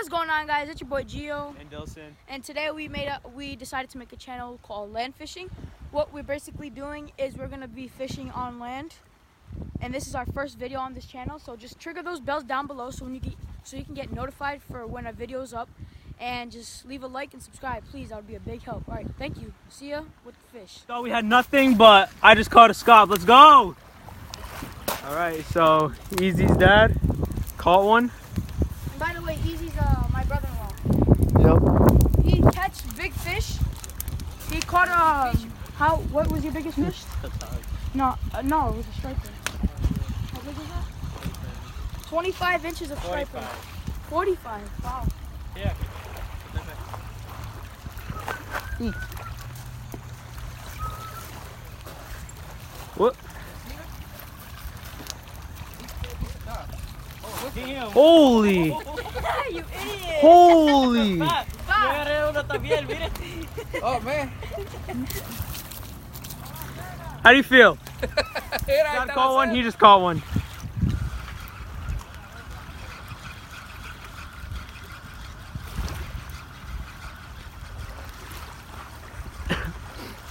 What's going on, guys? It's your boy Gio and Dilson. and today we decided to make a channel called Land Fishing. What we're basically doing is we're gonna be fishing on land, and this is our first video on this channel. So just trigger those bells down below so you can get notified for when a video's up, and just leave a like and subscribe, please. That would be a big help. All right, thank you. See ya with the fish. Thought we had nothing, but I just caught a Scup. Let's go! All right, so Easy's dad caught one. And by the way, Easy's my brother-in-law. Yep. He catch big fish. He caught what was your biggest fish? No, it was a striper. How big is that? 25 inches of striper. 45. Wow. Yeah. What? Holy! You idiot! Holy! Oh man. How do you feel? Dad caught one, he just caught one.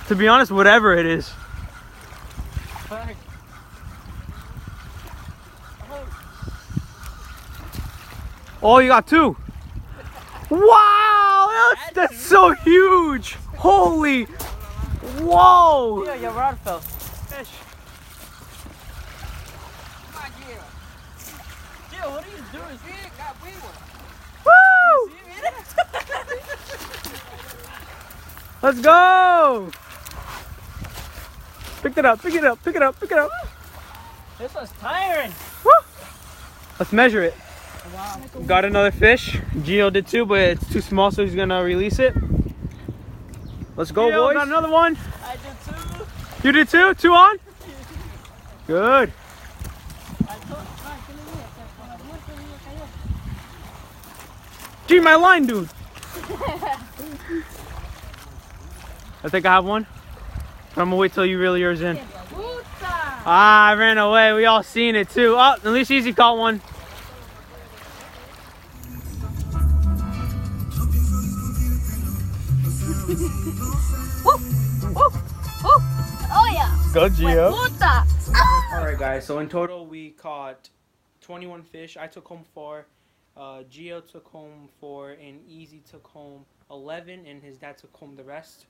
To be honest, whatever it is. Oh, you got two. Wow, that's so huge. Holy, whoa. Yeah, your rod fell. Fish. Come on, Gio. Gio, what are you doing? Big, got big one. Woo! Let's go. Pick it up, pick it up, pick it up, pick it up. This one's tiring. Woo! Let's measure it. Wow. Got another fish. Gio did too, but it's too small, so he's gonna release it. Let's go, Gio, boys. Got another one. I did too. You did too? Two on? Good. Gee, my line, dude. I think I have one. I'm gonna wait till you reel yours in. Ah, I ran away. We all seen it too. Oh, at least Easy caught one. Oh yeah! Go, Gio. Alright Guys, so in total we caught 21 fish. I took home 4, Gio took home 4, and Easy took home 11, and his dad took home the rest.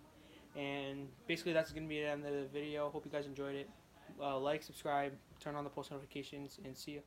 And basically that's going to be the end of the video. Hope you guys enjoyed it. Like, subscribe, turn on the post notifications, and see you.